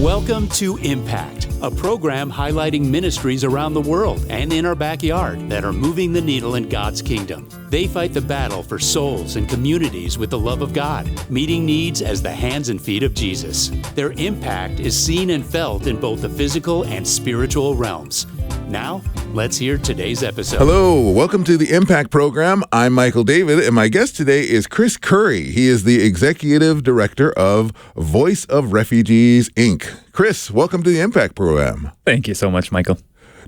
Welcome to Impact, a program highlighting ministries around the world and in our backyard that are moving the needle in God's kingdom. They fight the battle for souls and communities with the love of God, meeting needs as the hands and feet of Jesus. Their impact is seen and felt in both the physical and spiritual realms. Now, let's hear today's episode. Hello, welcome to the Impact Program. I'm Michael David, and my guest today is Chris Khoury. He is the Executive Director of Voice of Refugees, Inc. Chris, welcome to the Impact Program. Thank you so much, Michael.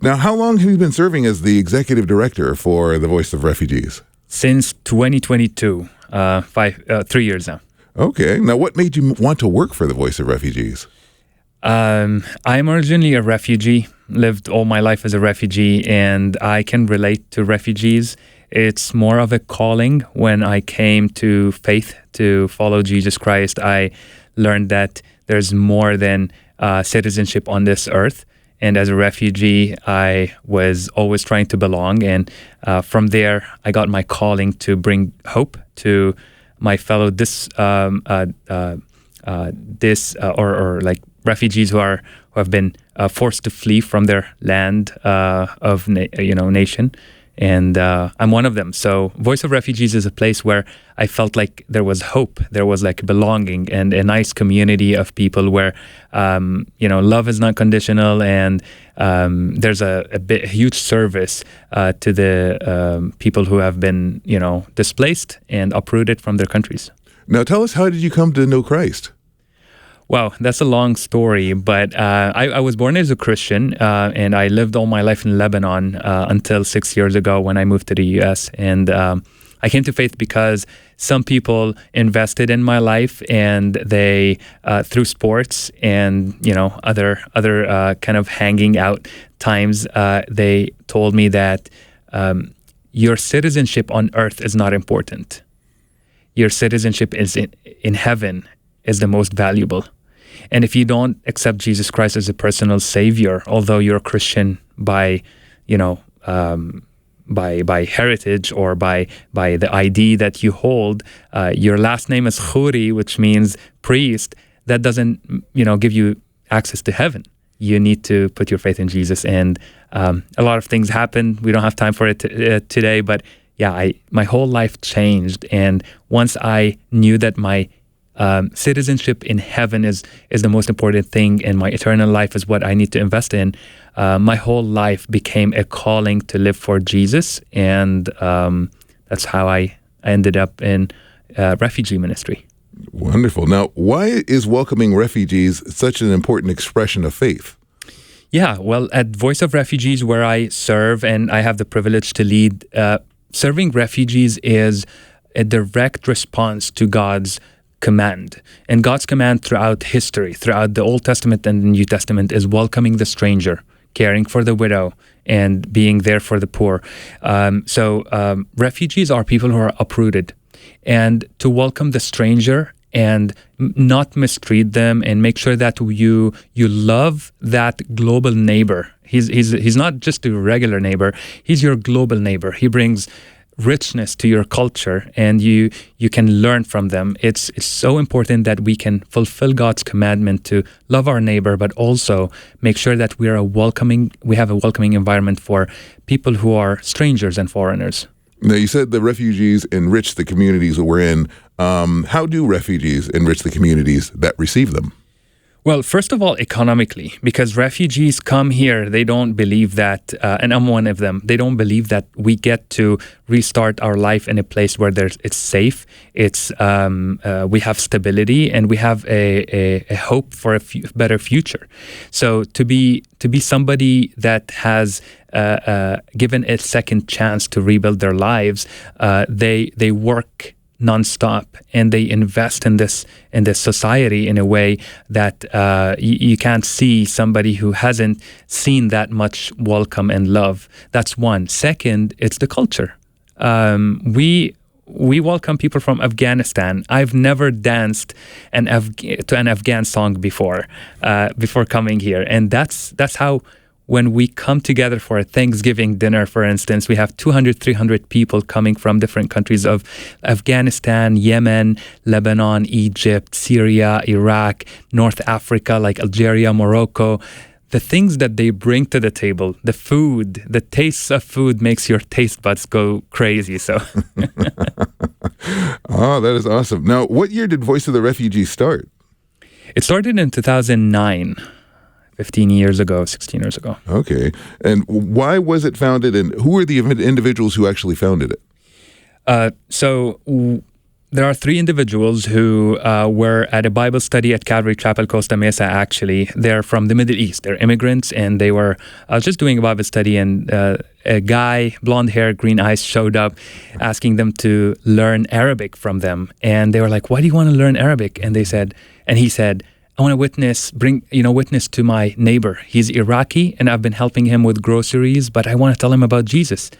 Now, how long have you been serving as the Executive Director for the Voice of Refugees? Since 2022, 3 years now. Okay. Now, what made you want to work for the Voice of Refugees? I'm originally a refugee, lived all my life as a refugee, and I can relate to refugees. It's more of a calling. When I came to faith to follow Jesus Christ, I learned that there's more than citizenship on this earth. And as a refugee, I was always trying to belong. And from there, I got my calling to bring hope to my fellow refugees who have been forced to flee from their land nation, and I'm one of them. So Voice of Refugees is a place where I felt like there was hope, there was like belonging, and a nice community of people where love is not conditional, and there's a huge service to the people who have been displaced and uprooted from their countries. Now, tell us, how did you come to know Christ? Well, that's a long story, but I was born as a Christian, and I lived all my life in Lebanon until 6 years ago when I moved to the U.S. And I came to faith because some people invested in my life, and they, through sports and other kind of hanging out times, they told me that your citizenship on earth is not important. Your citizenship is in heaven is the most valuable. And if you don't accept Jesus Christ as a personal savior, although you're a Christian by heritage or by the ID that you hold, your last name is Khoury, which means priest, that doesn't give you access to heaven. You need to put your faith in Jesus. And a lot of things happen. We don't have time for it today, but yeah, my whole life changed. And once I knew that my citizenship in heaven is the most important thing, and my eternal life is what I need to invest in, my whole life became a calling to live for Jesus, and that's how I ended up in refugee ministry. Wonderful. Now, why is welcoming refugees such an important expression of faith? Yeah, well, at Voice of Refugees, where I serve and I have the privilege to lead, serving refugees is a direct response to God's command. And God's command throughout history, throughout the Old Testament and the New Testament, is welcoming the stranger, caring for the widow, and being there for the poor. So refugees are people who are uprooted. And to welcome the stranger and not mistreat them, and make sure that you love that global neighbor. He's not just a regular neighbor, he's your global neighbor. He brings richness to your culture, and you can learn from them. It's so important that we can fulfill God's commandment to love our neighbor, but also make sure that we have a welcoming environment for people who are strangers and foreigners. Now, you said the refugees enrich the communities that we're in. How do refugees enrich the communities that receive them? Well, first of all, economically, because refugees come here, they don't believe that, and I'm one of them, they don't believe that we get to restart our life in a place where it's safe, we have stability, and we have a hope for a better future. So to be somebody that has given a second chance to rebuild their lives, they work nonstop, and they invest in this society in a way that you can't see somebody who hasn't seen that much welcome and love. That's one. Second, it's the culture. We welcome people from Afghanistan. I've never danced to an Afghan song before coming here, and that's how when we come together for a Thanksgiving dinner, for instance, we have 200, 300 people coming from different countries of Afghanistan, Yemen, Lebanon, Egypt, Syria, Iraq, North Africa, like Algeria, Morocco. The things that they bring to the table, the food, the taste of food makes your taste buds go crazy. So, Oh, that is awesome. Now, what year did Voice of the Refugee start? it started in 2009. 15 years ago, 16 years ago. Okay. And why was it founded, and who were the individuals who actually founded it? There are three individuals who were at a Bible study at Calvary Chapel, Costa Mesa, actually. They're from the Middle East. They're immigrants, and they were just doing a Bible study, and a guy, blonde hair, green eyes, showed up asking them to learn Arabic from them. And they were like, why do you want to learn Arabic? And he said, I want to witness to my neighbor. He's Iraqi, and I've been helping him with groceries, but I want to tell him about Jesus.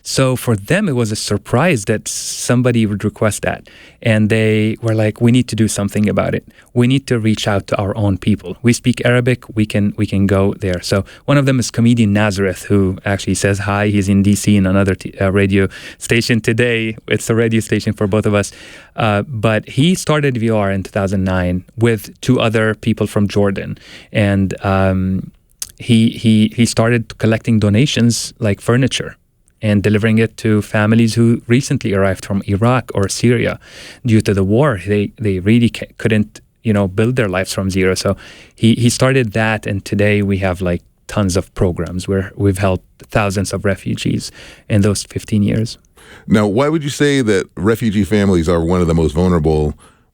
So for them, it was a surprise that somebody would request that. And they were like, we need to do something about it. We need to reach out to our own people. We speak Arabic, we can go there. So one of them is comedian Nazareth, who actually says hi. He's in DC in another radio station today. It's a radio station for both of us. But he started VR in 2009 with two other people from Jordan. And he started collecting donations like furniture and delivering it to families who recently arrived from Iraq or Syria due to the war. They really couldn't, build their lives from zero. So he started that, and today we have like tons of programs where we've helped thousands of refugees in those 15 years. Now, why would you say that refugee families are one of the most vulnerable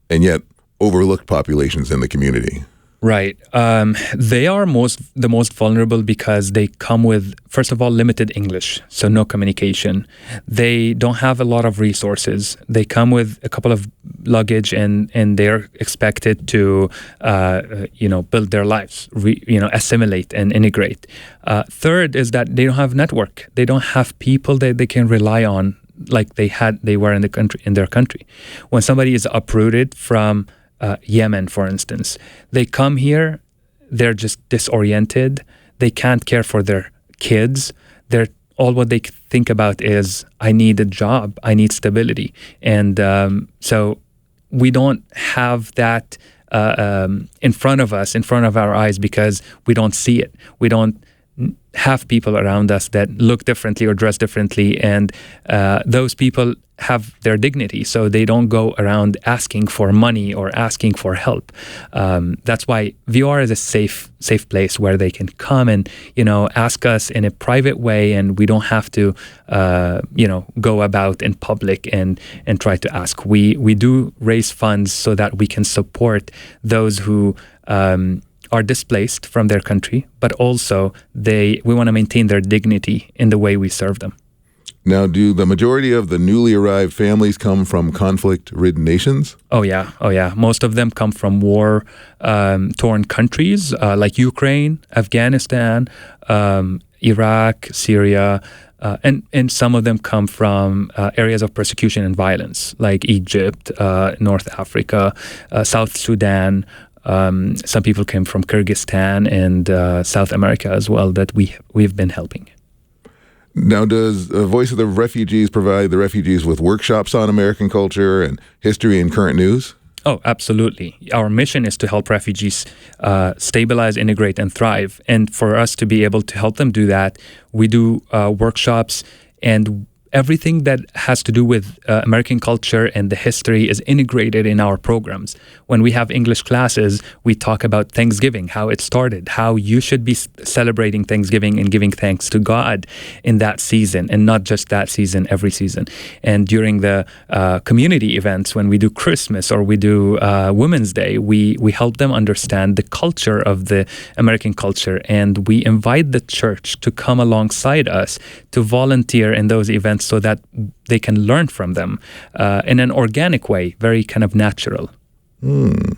and yet overlooked populations in the community? Right. They are the most vulnerable because they come with, first of all, limited English, so no communication. They don't have a lot of resources. They come with a couple of luggage, and they're expected to, build their lives, assimilate and integrate. Third is that they don't have network. They don't have people that they can rely on like they were in their country. When somebody is uprooted from Yemen, for instance, they come here, they're just disoriented, they can't care for their kids, all what they think about is, I need a job, I need stability. And so we don't have that in front of us, in front of our eyes, because we don't see it. We don't have people around us that look differently or dress differently, and those people have their dignity, so they don't go around asking for money or asking for help. That's why VR is a safe place where they can come and ask us in a private way, and we don't have to go about in public and try to ask. We do raise funds so that we can support those who are displaced from their country, but also we want to maintain their dignity in the way we serve them. Now, do the majority of the newly arrived families come from conflict-ridden nations? Oh yeah. Most of them come from war-torn countries like Ukraine, Afghanistan, Iraq, Syria, and some of them come from areas of persecution and violence like Egypt, North Africa, South Sudan. Some people came from Kyrgyzstan and South America as well that we've been helping. Now, does Voice of the Refugees provide the refugees with workshops on American culture and history and current news? Oh, absolutely. Our mission is to help refugees stabilize, integrate, and thrive. And for us to be able to help them do that, we do workshops, and everything that has to do with American culture and the history is integrated in our programs. When we have English classes, we talk about Thanksgiving, how it started, how you should be celebrating Thanksgiving and giving thanks to God in that season, and not just that season, every season. And during the community events, when we do Christmas or we do Women's Day, we help them understand the culture of the American culture, and we invite the church to come alongside us to volunteer in those events so that they can learn from them in an organic way, very kind of natural.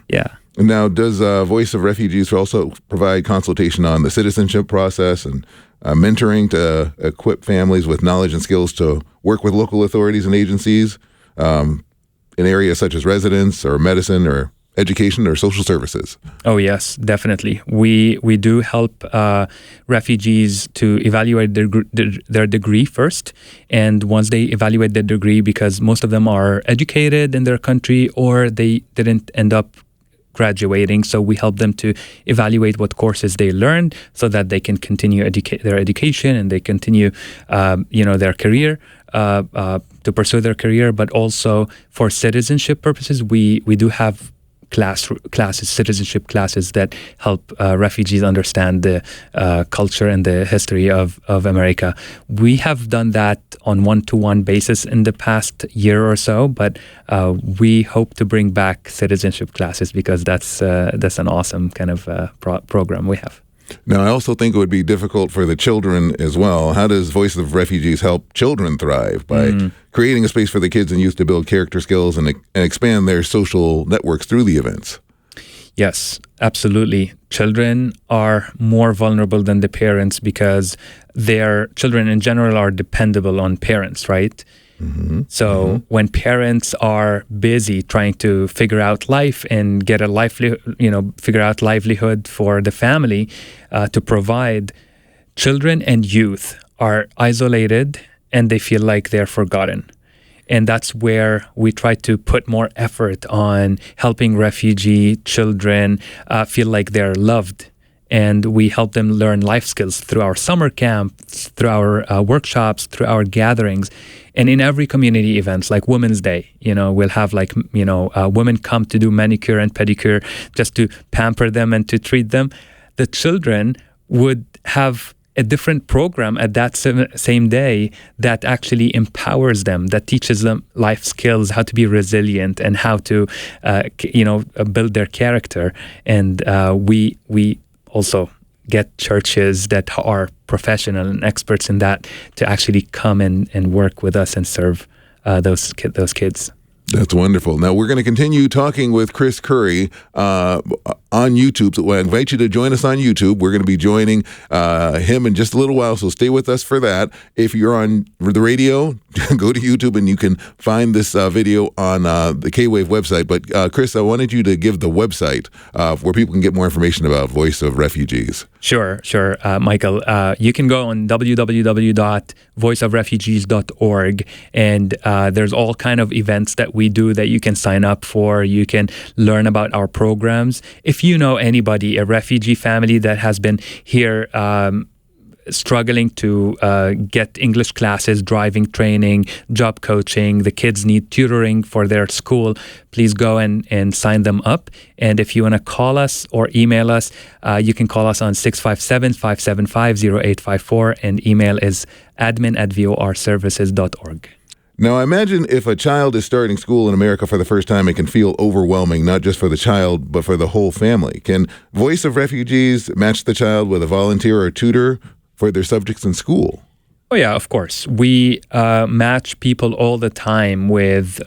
Yeah. Now, does Voice of Refugees also provide consultation on the citizenship process and mentoring to equip families with knowledge and skills to work with local authorities and agencies in areas such as residence or medicine or education or social services? Oh yes, definitely. We do help refugees to evaluate their degree first, and once they evaluate their degree, because most of them are educated in their country or they didn't end up graduating, so we help them to evaluate what courses they learned so that they can continue their education and they continue their career, to pursue their career. But also for citizenship purposes, we do have classes, citizenship classes that help refugees understand the culture and the history of America. We have done that on one-to-one basis in the past year or so, but we hope to bring back citizenship classes because that's an awesome kind of program we have. Now, I also think it would be difficult for the children as well. How does Voice of Refugees help children thrive? By creating a space for the kids and youth to build character skills and expand their social networks through the events? Yes, absolutely. Children are more vulnerable than the parents because their children in general are dependable on parents, right? So when parents are busy trying to figure out life and get a figure out livelihood for the family to provide, children and youth are isolated and they feel like they're forgotten. And that's where we try to put more effort on helping refugee children feel like they're loved. And we help them learn life skills through our summer camps, through our workshops, through our gatherings. And in every community events, like Women's Day, we'll have women come to do manicure and pedicure just to pamper them and to treat them. The children would have a different program at that same day that actually empowers them, that teaches them life skills, how to be resilient and how to, build their character. And we also get churches that are professional and experts in that to actually come and work with us and serve those kids. That's wonderful. Now, we're going to continue talking with Chris Khoury on YouTube. So I invite you to join us on YouTube. We're going to be joining him in just a little while, so stay with us for that. If you're on the radio, go to YouTube and you can find this video on the K-Wave website. But Chris, I wanted you to give the website where people can get more information about Voice of Refugees. Sure, Michael. You can go on www.voiceofrefugees.org, and there's all kind of events that we do that you can sign up for. You can learn about our programs. If you know anybody, a refugee family that has been here struggling to get English classes, driving training, job coaching, the kids need tutoring for their school, please go and sign them up. And if you want to call us or email us, you can call us on 657-575-0854, and email is admin@vorservices.org. Now, I imagine if a child is starting school in America for the first time, it can feel overwhelming, not just for the child, but for the whole family. Can Voice of Refugees match the child with a volunteer or tutor for their subjects in school? Oh, yeah, of course. We match people all the time with,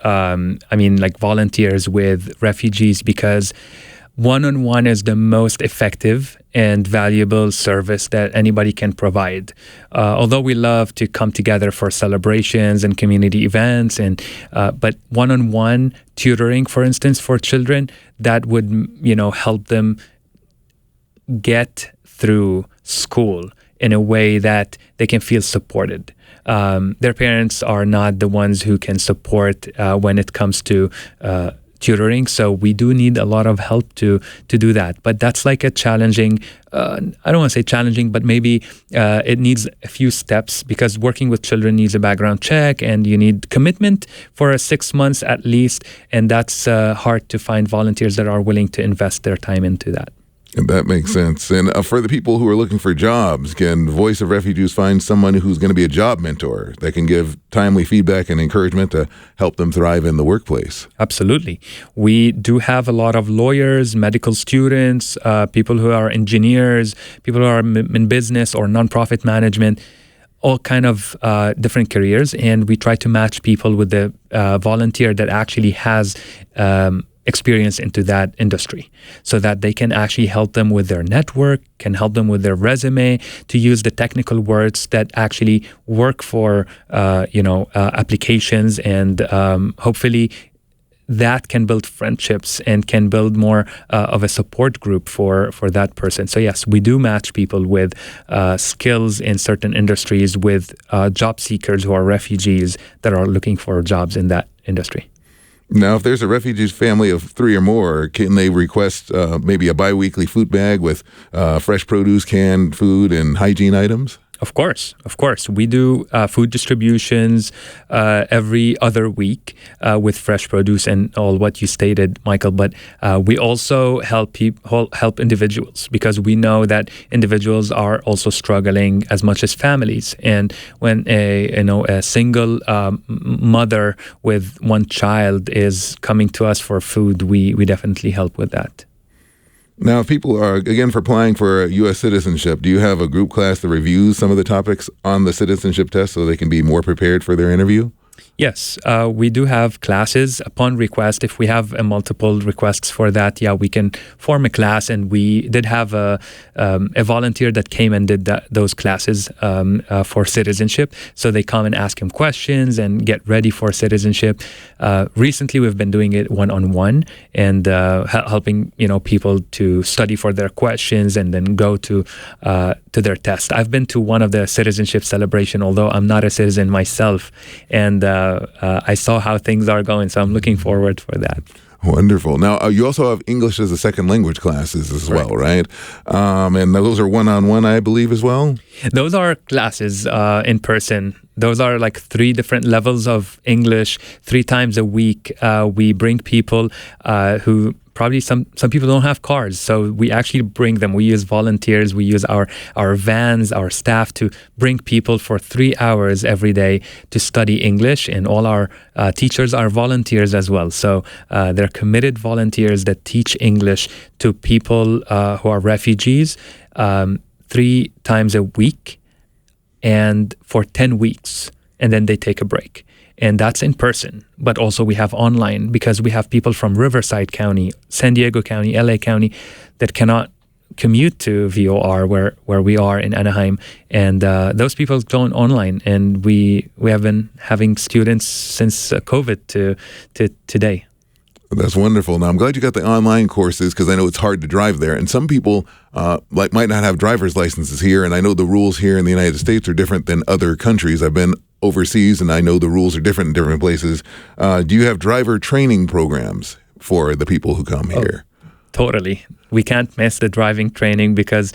volunteers with refugees, because one-on-one is the most effective and valuable service that anybody can provide. Although we love to come together for celebrations and community events, but one-on-one tutoring, for instance, for children, that would, help them get through school in a way that they can feel supported. Their parents are not the ones who can support when it comes to tutoring, so we do need a lot of help to do that. But that's like a challenging, I don't want to say challenging, but maybe it needs a few steps, because working with children needs a background check and you need commitment for 6 months at least, and that's hard to find volunteers that are willing to invest their time into that. And that makes sense. And for the people who are looking for jobs, can Voice of Refugees find someone who's going to be a job mentor that can give timely feedback and encouragement to help them thrive in the workplace? Absolutely. We do have a lot of lawyers, medical students, people who are engineers, people who are in business or nonprofit management, all kind of different careers. And we try to match people with the volunteer that actually has experience into that industry, so that they can actually help them with their network, can help them with their resume, to use the technical words that actually work for applications, and hopefully that can build friendships and can build more of a support group for that person. So yes, we do match people with skills in certain industries with job seekers who are refugees that are looking for jobs in that industry. Now, if there's a refugee's family of 3 or more, can they request maybe a biweekly food bag with fresh produce, canned food, and hygiene items? Of course. We do food distributions every other week with fresh produce and all what you stated, Michael. But we also help individuals, because we know that individuals are also struggling as much as families. And when a single mother with one child is coming to us for food, we definitely help with that. Now, if people are, again, for applying for U.S. citizenship, do you have a group class that reviews some of the topics on the citizenship test so they can be more prepared for their interview? Yes, we do have classes upon request. If we have multiple requests for that, we can form a class. And we did have a volunteer that came and did those classes for citizenship. So they come and ask him questions and get ready for citizenship. Recently, we've been doing it one-on-one and helping people to study for their questions and then go to their test. I've been to one of the citizenship celebration, although I'm not a citizen myself, and I saw how things are going, so I'm looking forward for that. Wonderful. Now, you also have English as a second language classes as well, right? And those are one-on-one, I believe, as well? Those are classes in person. Those are like 3 different levels of English, 3 times a week. We bring people who probably some people don't have cars, so we actually bring them. We use volunteers, we use our vans, our staff to bring people for 3 hours every day to study English, and all our teachers are volunteers as well. So they're committed volunteers that teach English to people who are refugees 3 times a week and for 10 weeks, and then they take a break. And that's in person, but also we have online, because we have people from Riverside County, San Diego County, LA County that cannot commute to VOR where we are in Anaheim, and those people join online, and we have been having students since COVID to today. That's wonderful. Now, I'm glad you got the online courses, because I know it's hard to drive there. And some people might not have driver's licenses here, and I know the rules here in the United States are different than other countries. I've been overseas, and I know the rules are different in different places. Do you have driver training programs for the people who come here? Totally. We can't miss the driving training, because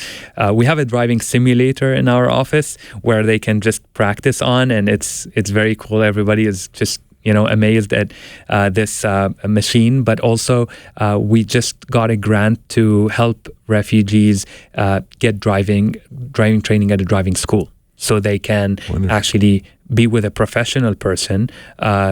we have a driving simulator in our office where they can just practice on, and it's very cool. Everybody is just amazed at this machine. But also, we just got a grant to help refugees get driving training at a driving school, so they can actually be with a professional person,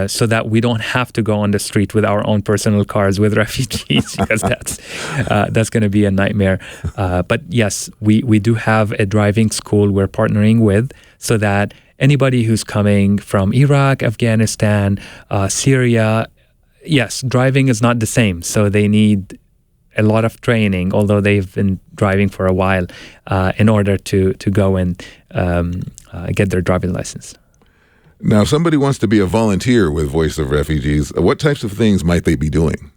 so that we don't have to go on the street with our own personal cars with refugees, because that's going to be a nightmare. But yes, we do have a driving school we're partnering with, so that anybody who's coming from Iraq, Afghanistan, Syria, yes, driving is not the same. So they need a lot of training, although they've been driving for a while, in order to go and get their driving license. Now, if somebody wants to be a volunteer with Voice of Refugees, what types of things might they be doing?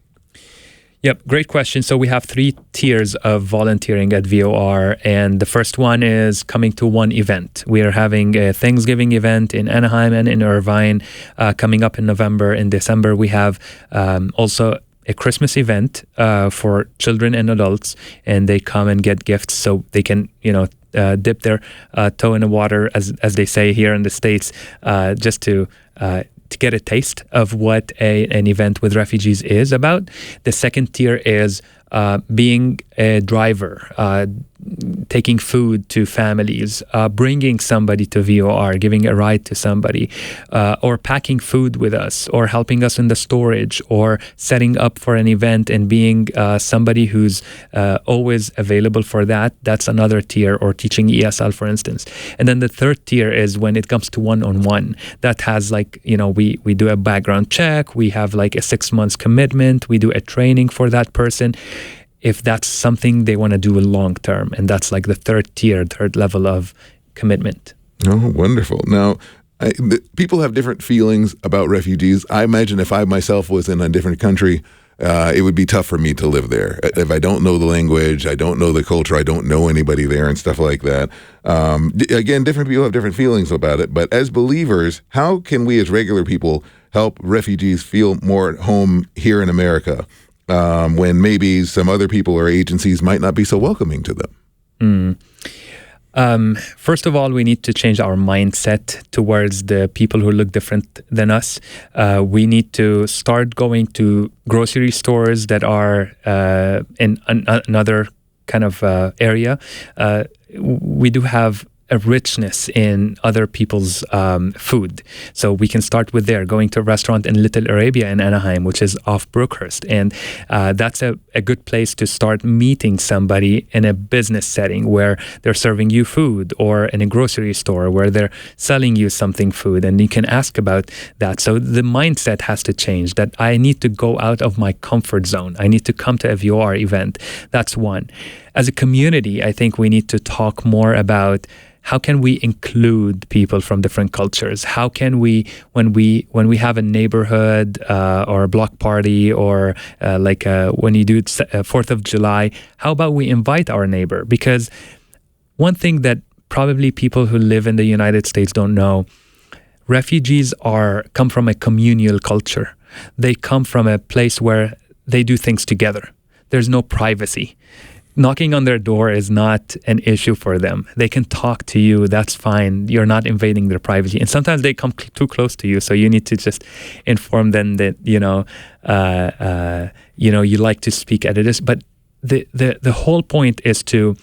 Yep, great question. So we have 3 tiers of volunteering at VOR, and the first one is coming to one event. We are having a Thanksgiving event in Anaheim and in Irvine coming up in November. In December, we have also a Christmas event for children and adults, and they come and get gifts so they can, dip their toe in the water, as they say here in the States, just to get a taste of what an event with refugees is about. The second tier is being a driver, taking food to families, bringing somebody to VOR, giving a ride to somebody, or packing food with us, or helping us in the storage, or setting up for an event and being somebody who's always available for that. That's another tier, or teaching ESL, for instance. And then the third tier is when it comes to one-on-one. That has we do a background check, we have like a 6 months commitment, we do a training for that person, if that's something they want to do long term. And that's like the third level of commitment. Oh, wonderful. Now, People have different feelings about refugees. I imagine if I myself was in a different country, it would be tough for me to live there. If I don't know the language, I don't know the culture, I don't know anybody there and stuff like that. Again, different people have different feelings about it. But as believers, how can we as regular people help refugees feel more at home here in America when maybe some other people or agencies might not be so welcoming to them? First of all, we need to change our mindset towards the people who look different than us. We need to start going to grocery stores that are in another kind of area. We do have a richness in other people's food. So we can start with there, going to a restaurant in Little Arabia in Anaheim, which is off Brookhurst. And that's a good place to start meeting somebody in a business setting where they're serving you food, or in a grocery store where they're selling you something food, and you can ask about that. So the mindset has to change, that I need to go out of my comfort zone. I need to come to a VR event. That's one. As a community, I think we need to talk more about how can we include people from different cultures? How can we, when we have a neighborhood or a block party, or when you do 4th of July, how about we invite our neighbor? Because one thing that probably people who live in the United States don't know, refugees come from a communal culture. They come from a place where they do things together. There's no privacy. Knocking on their door is not an issue for them. They can talk to you. That's fine. You're not invading their privacy. And sometimes they come too close to you, so you need to just inform them that you like to speak at it. But the whole point is to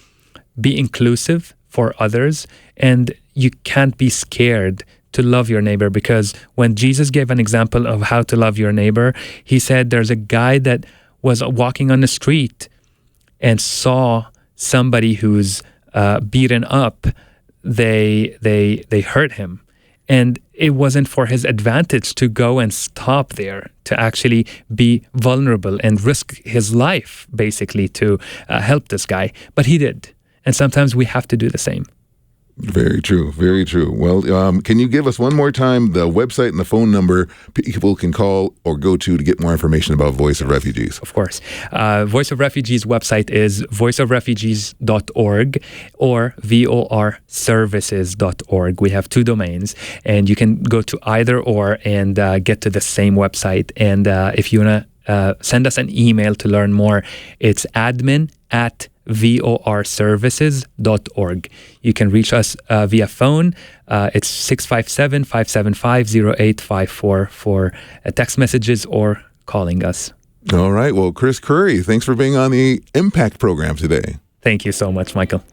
be inclusive for others, and you can't be scared to love your neighbor, because when Jesus gave an example of how to love your neighbor, he said there's a guy that was walking on the street and saw somebody who's beaten up. They hurt him, and it wasn't for his advantage to go and stop there, to actually be vulnerable and risk his life basically to help this guy, but he did. And sometimes we have to do the same. Very true. Very true. Well, can you give us one more time the website and the phone number people can call or go to get more information about Voice of Refugees? Of course. Voice of Refugees website is voiceofrefugees.org or vorservices.org. We have two domains, and you can go to either or and get to the same website. And if you want to send us an email to learn more, it's admin@vorservices.org. You can reach us via phone. It's 657-575-0854 for text messages or calling us. All right. Well, Chris Khoury, thanks for being on the Impact program today. Thank you so much, Michael.